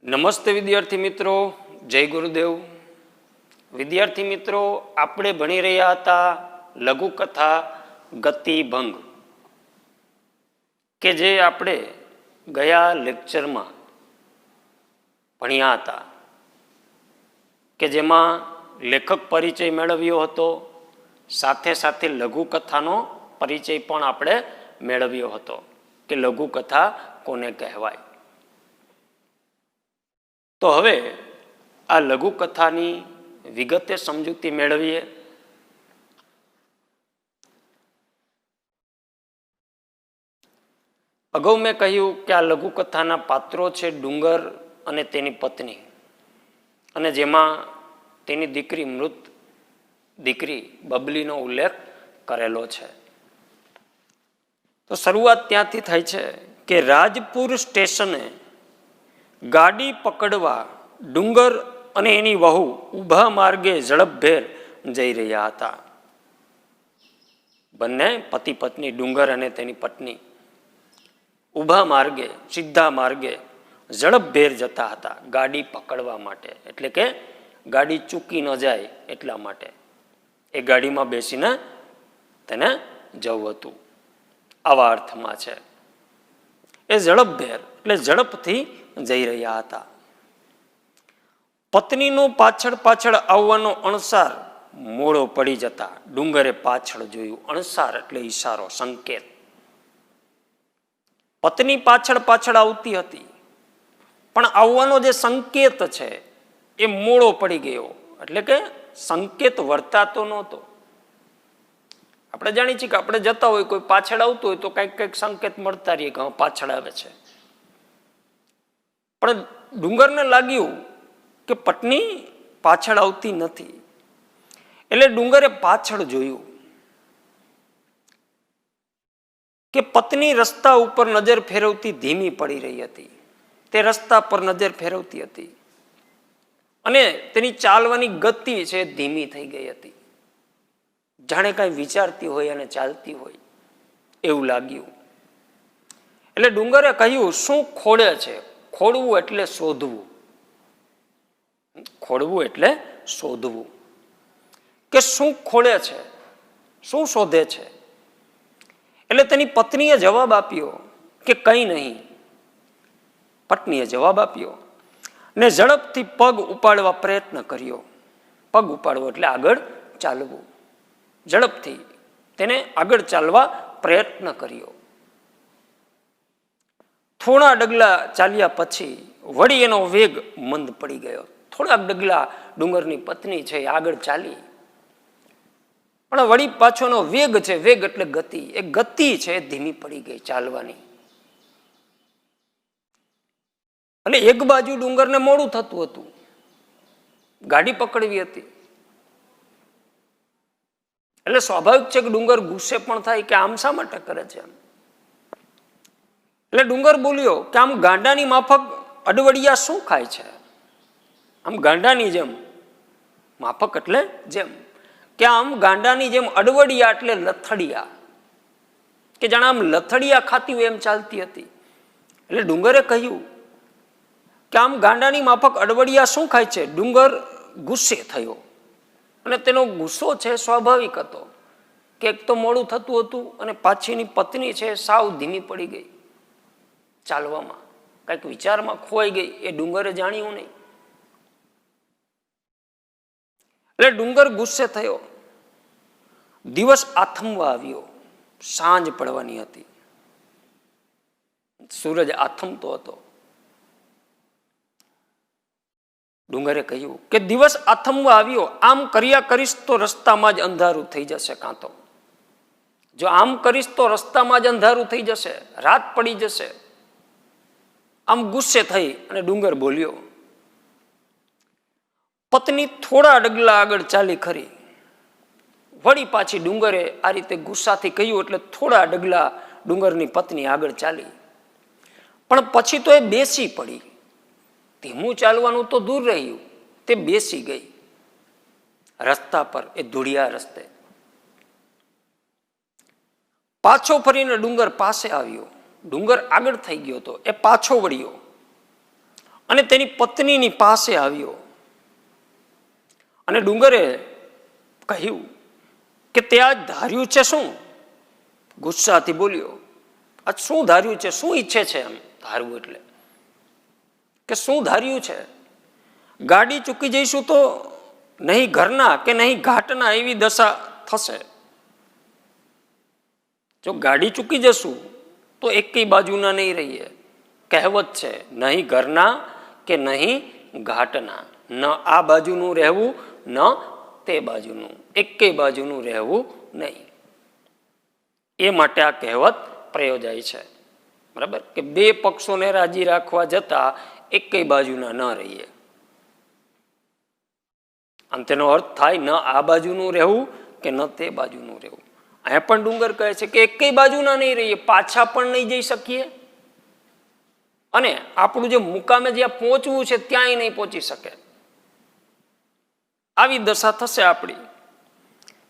નમસ્તે વિદ્યાર્થી મિત્રો, જય ગુરુદેવ. વિદ્યાર્થી મિત્રો, આપણે ભણી રહ્યા હતા લઘુકથા ગતિભંગ, કે જે આપણે ગયા લેક્ચરમાં ભણ્યા હતા, કે જેમાં લેખક પરિચય મેળવ્યો હતો, સાથે સાથે લઘુકથાનો પરિચય પણ આપણે મેળવ્યો હતો કે લઘુકથા કોને કહેવાય. તો હવે આ લઘુકથાની વિગતે સમજૂતી મેળવીએ. અગાઉ મેં કહ્યું કે આ લઘુકથાના પાત્રો છે ડુંગર અને તેની પત્ની, અને જેમાં તેની દીકરી મૃત દીકરી બબલીનો ઉલ્લેખ કરેલો છે. તો શરૂઆત ત્યાંથી થાય છે કે રાજપુર સ્ટેશને ગાડી પકડવા ડુંગર અને એની વહુ ઊભા માર્ગે ઝડપભેર જઈ રહ્યા હતા. બંને પતિ પત્ની ડુંગર અને તેની પત્ની ઊભા માર્ગે, સીધા માર્ગે ઝડપભેર જતા હતા ગાડી પકડવા માટે, એટલે કે ગાડી ચૂકી ન જાય એટલા માટે એ ગાડીમાં બેસીને તેને જવું હતું. આવા અર્થમાં છે. એ ઝડપભેર એટલે ઝડપથી જઈ રહ્યા હતા. પત્નીનું પાછળ પાછળ આવવાનો અણસાર મોડો પડી જતા ડુંગરે પાછળ જોયું. અણસાર એટલે ઈશારો, સંકેત. પત્ની પાછળ પાછળ આવતી હતી, પણ આવવાનો જે સંકેત છે એ મોડો પડી ગયો, એટલે કે સંકેત વર્તાતો નહોતો. આપણે જાણીએ છીએ કે આપણે જતા હોય, કોઈ પાછળ આવતું હોય તો કંઈક કંઈક સંકેત મળતા રહીએ કે પાછળ આવે છે. પણ ડુંગરને લાગ્યું કે પત્ની પાછળ આવતી નથી, એટલે ડુંગરે પાછળ જોયું કે પત્ની રસ્તા ઉપર નજર ફેરવતી ધીમી પડી રહી હતી. તે રસ્તા પર નજર ફેરવતી હતી અને તેની ચાલવાની ગતિ છે ધીમી થઈ ગઈ હતી. જાણે કાંઈ વિચારતી હોય અને ચાલતી હોય એવું લાગ્યું. એટલે ડુંગરે કહ્યું, શું ખોડે છે? ખોડવું એટલે શોધવું. ખોડવું એટલે શોધવું. કે શું ખોડે છે, શું શોધે છે? એટલે તેની પત્નીએ જવાબ આપ્યો કે કંઈ નહીં. પત્નીએ જવાબ આપ્યો ને ઝડપથી પગ ઉપાડવા પ્રયત્ન કર્યો. પગ ઉપાડવો એટલે આગળ ચાલવું. ઝડપથી તેને આગળ ચાલવા પ્રયત્ન કર્યો. થોડા ડગલા ચાલ્યા પછી વળી એનો વેગ મંદ પડી ગયો. થોડાક ડગલા ડુંગરની પત્ની છે આગળ ચાલી, પણ વળી પાછોનો વેગ છે, વેગ એટલે ગતિ, એ ગતિ છે ધીમી પડી ગઈ ચાલવાની. અને એક બાજુ ડુંગરને મોડું થતું હતું, ગાડી પકડવી હતી, એટલે સ્વાભાવિક છે કે ડુંગર ગુસ્સે પણ થાય કે આમ શા માટે કરે છે. એટલે ડુંગર બોલ્યો કે આમ ગાંડાની માફક અડવડિયા શું ખાય છે? આમ ગાંડાની જેમ, માફક એટલે જેમ, કે આમ ગાંડાની જેમ અડવડિયા એટલે લથડિયા, કે જાણે આમ લથડિયા ખાતી હોય એમ ચાલતી હતી. એટલે ડુંગરે કહ્યું કે આમ ગાંડાની માફક અડવડિયા શું ખાય છે? ડુંગર ગુસ્સે થયો, અને તેનો ગુસ્સો છે સ્વાભાવિક હતો કે એક તો મોડું થતું હતું અને પાછળની પત્ની છે સાવ ધીમી પડી ગઈ ચાલવામાં, કંઈક વિચારમાં ખોવાઈ ગઈ, એ ડુંગરે જાણ્યું નહીં. એટલે ડુંગર ગુસ્સે થયો. દિવસ આથમવા આવ્યો, સાંજ પડવાની હતી, સૂરજ આથમતો હતો. ડુંગરે કહ્યું કે દિવસ આથમવા આવ્યો, આમ કર્યા કરીશ તો રસ્તામાં જ અંધારું થઈ જશે, કાં તો જો આમ કરીશ તો રસ્તામાં જ અંધારું થઈ જશે, રાત પડી જશે. આમ ગુસ્સે થઈ અને ડુંગર બોલ્યો. પત્ની થોડા ડગલા આગળ ચાલી ખરી, વળી પાછી ડુંગરે આ રીતે ગુસ્સાથી કહ્યું એટલે થોડા ડગલા ડુંગરની પત્ની આગળ ચાલી, પણ પછી તો એ બેસી પડી. ધીમું ચાલવાનું તો દૂર રહ્યું, તે બેસી ગઈ રસ્તા પર, એ ધૂળિયા રસ્તે. પાછો ફરીને ડુંગર પાસે આવ્યો. ડુંગર આગળ થઈ ગયો હતો, એ પાછો વળ્યો અને તેની પત્નીની પાસે આવ્યો અને ડુંગરે કહ્યું કે તે આજ ધાર્યું છે શું? ગુસ્સાથી બોલ્યો, આજ શું ધાર્યું છે? શું ઈચ્છે છે? એમ ધારવું એટલે કે શું ધાર્યું છે? ગાડી ચૂકી જઈશું તો નહીં ઘરના કે નહીં ઘાટના એવી દશા થશે. જો ગાડી ચૂકી જશું તો એકેય બાજુના નહીં રહીએ. કહેવત છે, નહીં ઘરના કે નહીં ઘાટના, ન આ બાજુનું રહેવું ન તે બાજુનું, એકેય બાજુનું રહેવું નહીં. એ માટે આ કહેવત પ્રયોજાય છે, બરાબર, કે બે પક્ષોને રાજી રાખવા જતા એકેય બાજુના ન રહીએ. આમ તેનો અર્થ થાય ન આ બાજુનું રહેવું કે ન તે બાજુનું રહેવું. અહીંયા પણ ડુંગર કહે છે કે એકેય બાજુના નહીં રહીએ, પાછા પણ નહીં જઈ શકીએ અને આપણું જે મુકામે જ્યાં પહોંચવું છે ત્યાંય નહીં પહોંચી શકે. આવી દશા થશે આપણી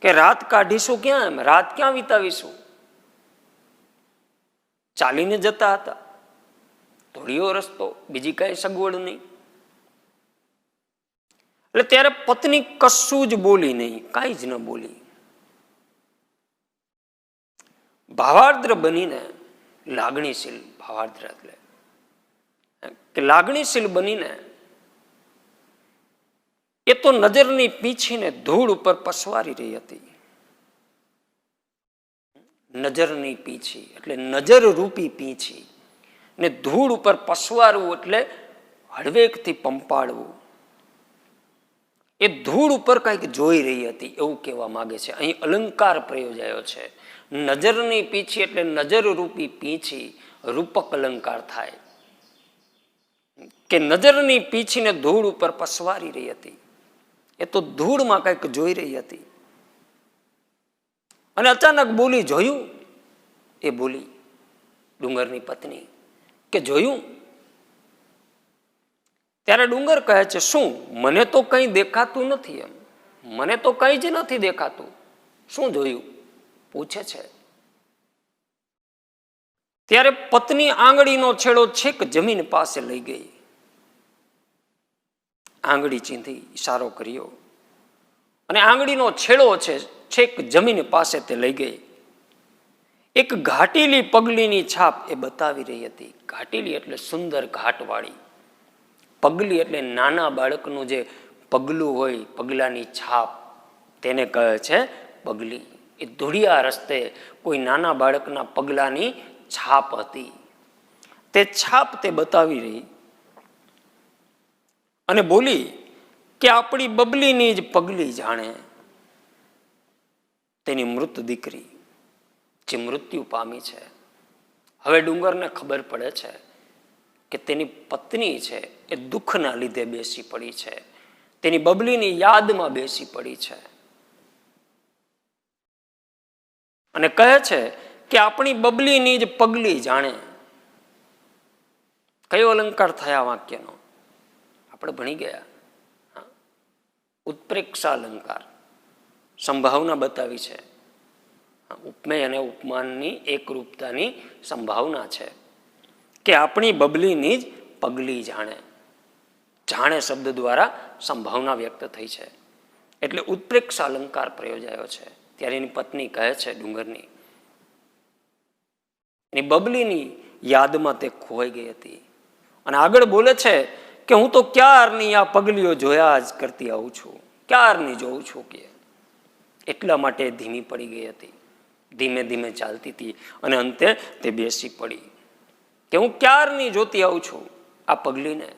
કે રાત કાઢીશું ક્યાં? એમ રાત ક્યાં વિતાવીશું? ચાલીને જતા હતા, ધોળિયો રસ્તો, બીજી કઈ સગવડ નહીં. એટલે ત્યારે પત્ની કશું જ બોલી નહીં, કાંઈ જ ન બોલી. ભાવાર્દ્ર બનીને, લાગણીશીલ, ભાવાર્દ્ર એટલે કે લાગણીશીલ બનીને એ તો નજરની પીંછીને ધૂળ ઉપર પસવારી રહી હતી. નજરની પીંછી એટલે નજર રૂપી પીંછી ને ધૂળ ઉપર પસવારવું એટલે હળવેકથી પંપાળવું. એ ધૂળ ઉપર કંઈક જોઈ રહી હતી એવું કહેવા માંગે છે. અહીં અલંકાર પ્રયોજાયો છે. નજરની પીંછી એટલે નજર રૂપી પીંછી, રૂપક અલંકાર થાય કે નજરની પીંછીને ધૂળ ઉપર પસવારી રહી હતી. એ તો ધૂળમાં કંઈક જોઈ રહી હતી અને અચાનક બોલી, જોયું? એ બોલી ડુંગરની પત્ની કે જોયું? ત્યારે ડુંગર કહે છે, શું? મને તો કંઈ દેખાતું નથી. એમ મને તો કંઈ જ નથી દેખાતું. શું જોયું? પૂછે છે. ત્યારે પત્ની આંગળીનો છેડો છેક જમીન પાસે લઈ ગઈ. આંગળી ચીંધી ઈશારો કર્યો અને આંગળીનો છેડો છે છેક જમીન પાસે તે લઈ ગઈ. એક ઘાટીલી પગલીની છાપ એ બતાવી રહી હતી. ઘાટીલી એટલે સુંદર ઘાટવાળી, પગલી એટલે નાના બાળકનું જે પગલું હોય, પગલાની છાપ, તેને કહે છે પગલી. એ ધૂળિયા રસ્તે કોઈ નાના બાળકના પગલાની છાપ હતી. તે છાપ તે બતાવી રહી અને બોલી કે આપણી બબલીની જ પગલી જાણે. તેની મૃત દીકરી જે મૃત્યુ પામી છે. હવે ડુંગરને ખબર પડે છે કે તેની પત્ની છે એ દુઃખના લીધે બેસી પડી છે, તેની બબલીની યાદમાં બેસી પડી છે અને કહે છે કે આપણી બબલીની જ પગલી જાણે. કયો અલંકાર થયા વાક્યનો? આપણે ભણી ગયા. ઉત્પ્રેક્ષા અલંકાર, સંભાવના બતાવી છે. ઉપમેય અને ઉપમાનની એકરૂપતાની સંભાવના છે કે આપણી બબલીની જ પગલી જાણે. જાણે શબ્દ દ્વારા સંભાવના વ્યક્ત થઈ છે એટલે ઉત્પ્રેક્ષા અલંકાર પ્રયોજાયો છે. ત્યારે એની પત્ની કહે છે ડુંગરની, એની બબલીની યાદમાં તે ખોવાઈ ગઈ હતી અને આગળ બોલે છે કે હું તો ક્યારની આ પગલીઓ જોયા જ કરતી આવું છું, ક્યારની જોઉં છું કે એટલા માટે ધીમી પડી ગઈ હતી, ધીમે ધીમે ચાલતી હતી અને અંતે તે બેસી પડી કે હું ક્યારની જોતી આવું છું આ પગલીને.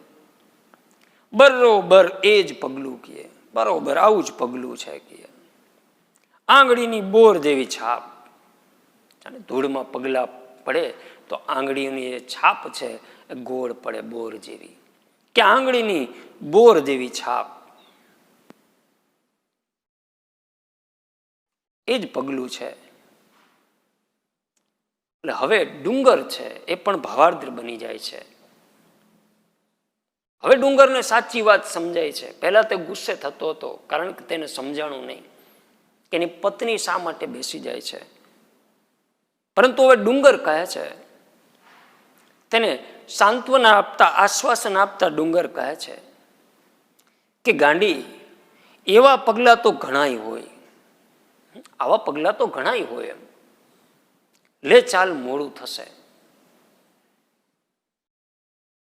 બરોબર એ જ પગલું કહે, બરોબર આવું જ પગલું છે કહે. આંગળીની બોર જેવી છાપ, અને ધૂળમાં પગલા પડે તો આંગળીની એ છાપ છે એ ગોળ પડે બોર જેવી, કે આંગળીની બોર જેવી છાપ. એ જ પગલું છે. એટલે હવે ડુંગર છે એ પણ ભાવાર્થ બની જાય છે. હવે ડુંગરને સાચી વાત સમજાય છે. પહેલા તે ગુસ્સે થતો હતો કારણ કે તેને સમજાણું નહીં કે એની પત્ની શા માટે બેસી જાય છે. પરંતુ હવે ડુંગર કહે છે, તેને સાંત્વના આપતા, આશ્વાસન આપતા ડુંગર કહે છે કે ગાંડી, એવા પગલા તો ઘણાય હોય, આવા પગલા તો ઘણાય હોય, એમ લે ચાલ મોડું થશે.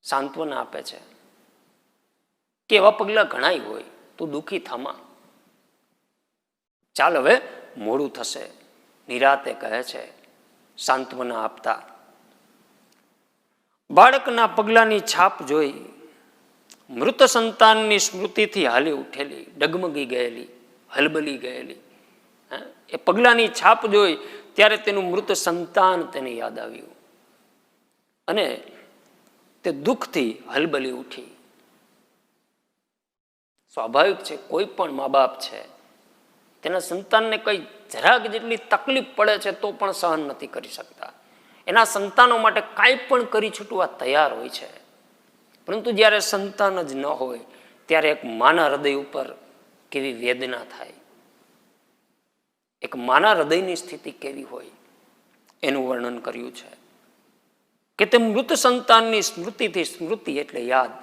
સાંત્વના આપે છે કે એવા પગલા ઘણાય હોય, તું દુઃખી થામા, ચાલ હવે મોડું થશે. નિરાતે કહે છે સાંત્વના આપતા. બાળકના પગલાની છાપ જોઈ મૃત સંતાનની સ્મૃતિથી હાલી ઉઠેલી, ડગમગી ગયેલી, હલબલી ગયેલી, એ પગલાની છાપ જોઈ ત્યારે તેનું મૃત સંતાન તેને યાદ આવ્યું અને તે દુઃખથી હલબલી ઉઠી. સ્વાભાવિક છે, કોઈ પણ મા બાપ છે તેના સંતાનને કઈ જરાક જેટલી તકલીફ પડે છે તો પણ સહન નથી કરી શકતા. એના સંતાનો માટે કાંઈ પણ કરી છૂટવા તૈયાર હોય છે. પરંતુ જ્યારે સંતાન જ ન હોય ત્યારે એક માના હૃદય ઉપર કેવી વેદના થાય, એક માના હૃદયની સ્થિતિ કેવી હોય એનું વર્ણન કર્યું છે કે તે મૃત સંતાનની સ્મૃતિથી, સ્મૃતિ એટલે યાદ,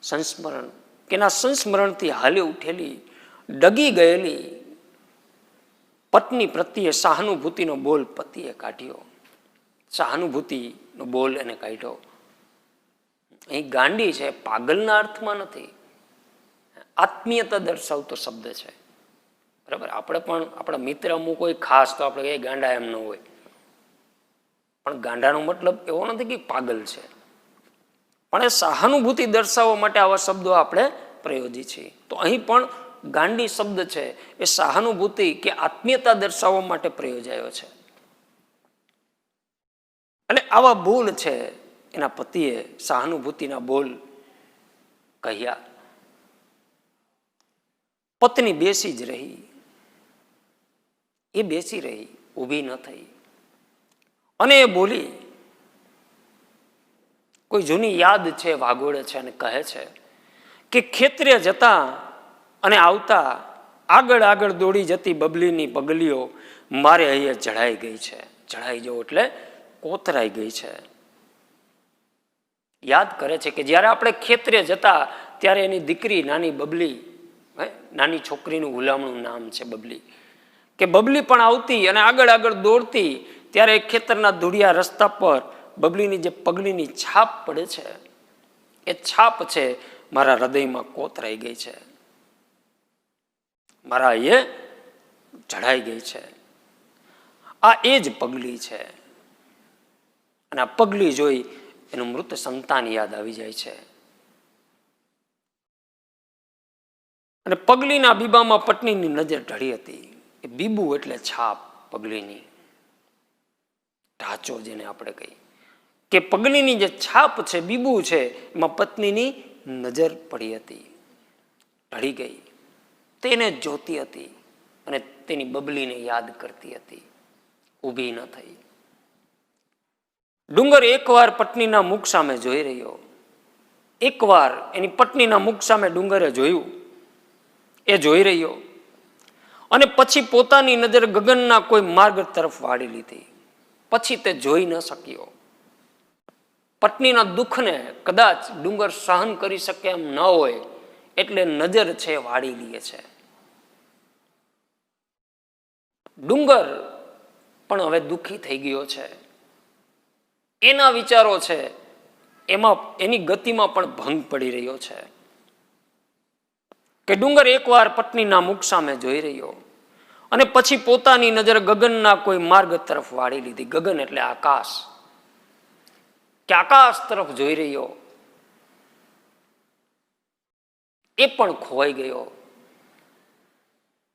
સંસ્મરણ, કે એના સંસ્મરણથી હાલી ઉઠેલી, ડગી ગયેલી પત્ની પ્રત્યે સહાનુભૂતિનો બોલ પતિએ કાઢ્યો. સહાનુભૂતિનો બોલ એને કાઢ્યો. અહીં ગાંડી છે પાગલના અર્થમાં નથી, આત્મીયતા દર્શાવતો શબ્દ છે. બરાબર, આપણે પણ આપણા મિત્ર અમુક કોઈ ખાસ તો આપણે એ ગાંડા એમ ન હોય, પણ ગાંડાનો મતલબ એવો નથી કે પાગલ છે, પણ એ સહાનુભૂતિ દર્શાવવા માટે આવા શબ્દો આપણે પ્રયોજી છીએ. તો અહીં પણ ગાંડી શબ્દ છે એ સહાનુભૂતિ કે આત્મીયતા દર્શાવવા માટે પ્રયોજાયો છે. અને આવા બોલ છે એના પતિએ સહાનુભૂતિના બોલ કહ્યા. પત્ની બેસી જ રહી, એ બેસી રહી, ઊભી ન થઈ. અને એ બોલી, કોઈ જૂની યાદ છે, વાગોળે છે અને કહે છે કે ખેતરે જતા અને આવતા આગળ આગળ દોડી જતી બબલીની પગલીઓ મારે અહીંયા જળાઈ ગઈ છે. જળાઈ જવું એટલે કોતરાઈ ગઈ છે. યાદ કરે છે કે જ્યારે આપણે ખેતરે જતા ત્યારે એની દીકરી નાની બબલી, નાની છોકરીનું હુલામણું નામ છે બબલી, કે બબલી પણ આવતી અને આગળ આગળ દોડતી ત્યારે ખેતરના ધૂળિયા રસ્તા પર બબલીની જે પગલીની છાપ પડે છે એ છાપ છે મારા હૃદયમાં કોતરાઈ ગઈ છે, મારા એ જડાઈ ગઈ છે. આ એ જ પગલી છે. અને આ પગલી જોઈ એનું મૃત સંતાન યાદ આવી જાય છે. અને પગલીના બીબામાં પત્નીની નજર ઢળી હતી. એ બીબુ એટલે છાપ, પગલીની ઢાંચો જેને આપણે કહીએ, કે પગલીની જે છાપ છે, બીબુ છે, એમાં પત્નીની નજર પડી હતી, ઢળી ગઈ. તેને જોતી હતી અને તેની બબલીને યાદ કરતી હતી, ઊભી ન થઈ. ડુંગર એકવાર પત્નીના મુખ સામે જોઈ રહ્યો, એકવાર એની પત્નીના મુખ સામે ડુંગરે જોયું, એ જોઈ રહ્યો અને પછી પોતાની નજર ગગનના કોઈ માર્ગ તરફ વાળી લીધી. પછી તે જોઈ ન શક્યો. પત્નીના દુઃખને કદાચ ડુંગર સહન કરી શકે એમ ન હોય એટલે નજર છે વાળી લે છે. ડુંગર પણ હવે દુઃખી થઈ ગયો છે. એના વિચારો છે એમાં એની ગતિમાં પણ ભંગ પડી રહ્યો છે કે ડુંગર એકવાર પત્નીના મુખ સામે જોઈ રહ્યો અને પછી પોતાની નજર ગગનના કોઈ માર્ગ તરફ વાળી લીધી. ગગન એટલે આકાશ, કે આકાશ તરફ જોઈ રહ્યો. એ પણ ખોવાઈ ગયો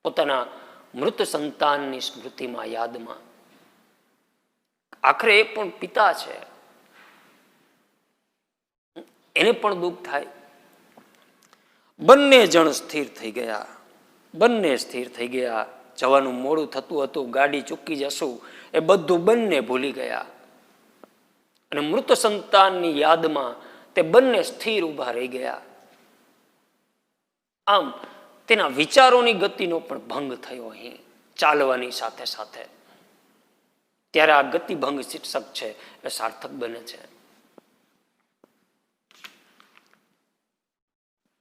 પોતાના મૃત સંતાનની સ્મૃતિમાં, યાદમાં. આખરે એ પણ પિતા છે, એને પણ દુઃખ થાય. બંને જણ સ્થિર થઈ ગયા, બંને સ્થિર થઈ ગયા. જવાનું મોડું થતું હતું, ગાડી ચૂકી જશું એ બધું બંને ભૂલી ગયા અને મૃત સંતાનની યાદમાં તે બંને સ્થિર ઊભા રહી ગયા. આમ તેના વિચારોની ગતિનો પણ ભંગ થયો અહીં ચાલવાની સાથે સાથે. ત્યારે આ ગતિભંગ શીર્ષક છે એ સાર્થક બને છે.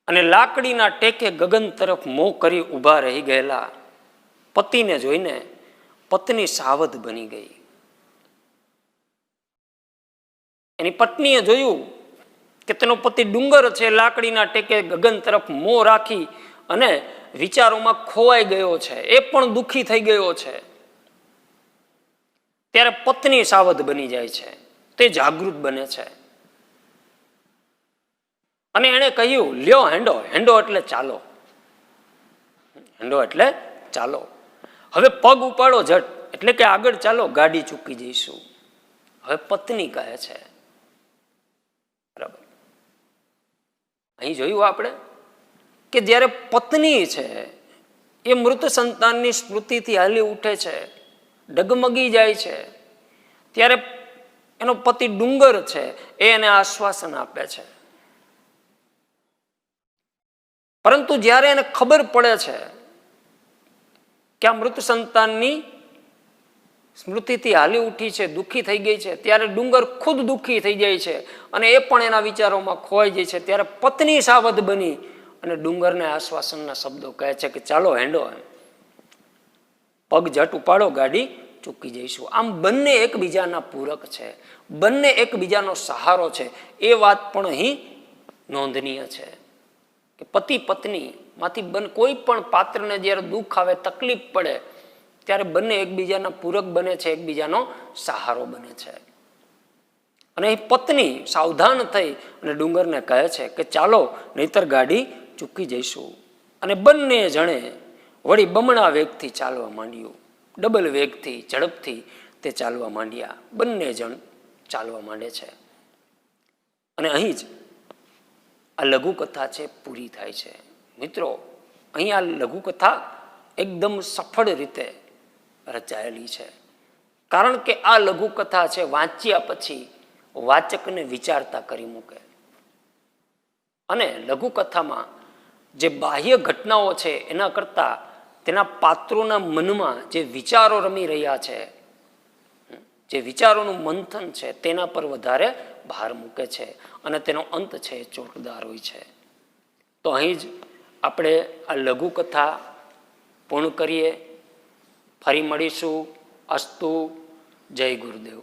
અને લાકડીના ટેકે ગગન તરફ મોં કરી ઊભા રહી ગયેલા પતિને જોઈને પત્ની સાવધ બની ગઈ. એની પત્નીએ જોયું કે તેનો પતિ ડુંગર છે, લાકડીના ટેકે ગગન તરફ મોં રાખી અને વિચારોમાં ખોવાઈ ગયો છે, એ પણ દુઃખી થઈ ગયો છે. ત્યારે પત્ની સાવધ બની જાય છે, તે જાગૃત બને છે અને એણે કહ્યું, લ્યો હેંડો. હેંડો એટલે ચાલો, હેંડો એટલે ચાલો. હવે પગ ઉપાડો ઝટ, એટલે કે આગળ ચાલો, ગાડી ચૂકી જઈશું. હવે પત્ની કહે છે. બરાબર, અહીં જોયું આપણે કે જ્યારે પત્ની છે એ મૃત સંતાનની સ્મૃતિથી હાલી ઉઠે છે, ડગમગી જાય છે, ત્યારે એનો પતિ ડુંગર છે એ એને આશ્વાસન આપે છે. પરંતુ જ્યારે એને ખબર પડે છે કે આ મૃત સંતાનની સ્મૃતિથી હાલી ઉઠી છે, દુઃખી થઈ ગઈ છે, ત્યારે ડુંગર ખુદ દુઃખી થઈ જાય છે અને એ પણ એના વિચારોમાં ખોવાઈ જાય છે. ત્યારે પત્ની સાવધ બની અને ડુંગરને આશ્વાસનના શબ્દો કહે છે કે ચાલો હેંડો, પગ ઝટ ઉપાડો, ગાડી ચૂકી જઈશું. આમ બંને એકબીજાના પૂરક છે, બંને એકબીજાનો સહારો છે. એ વાત પણ અહીં નોંધનીય છે કે પતિ પત્ની માંથી કોઈ પણ પાત્રને જ્યારે દુઃખ આવે, તકલીફ પડે, ત્યારે બંને એકબીજાના પૂરક બને છે, એકબીજાનો સહારો બને છે. અને એ પત્ની સાવધાન થઈ અને ડુંગરને કહે છે કે ચાલો, નહીતર ગાડી ચૂકી જઈશું. અને બંને જણે વળી બમણા વેગથી ચાલવા માંડ્યું, ડબલ વેગથી, ઝડપથી તે ચાલવા માંડ્યા. બંને જણ ચાલવા માંડે છે અને અહીં જ આ લઘુકથા છે પૂરી થાય છે. મિત્રો, અહીં આ લઘુકથા એકદમ સફળ રીતે રચાયેલી છે, કારણ કે આ લઘુકથા છે વાંચ્યા પછી વાચકને વિચારતા કરી મૂકે. અને લઘુકથામાં જે બાહ્ય ઘટનાઓ છે એના કરતાં તેના પાત્રોના મનમાં જે વિચારો રમી રહ્યા છે, જે વિચારોનું મંથન છે, તેના પર વધારે ભાર મૂકે છે અને તેનો અંત છે એ ચોટદાર હોય છે. તો અહીં જ આપણે આ લઘુકથા પૂર્ણ કરીએ. ફરી મળીશું. અસ્તુ. જય ગુરુદેવ.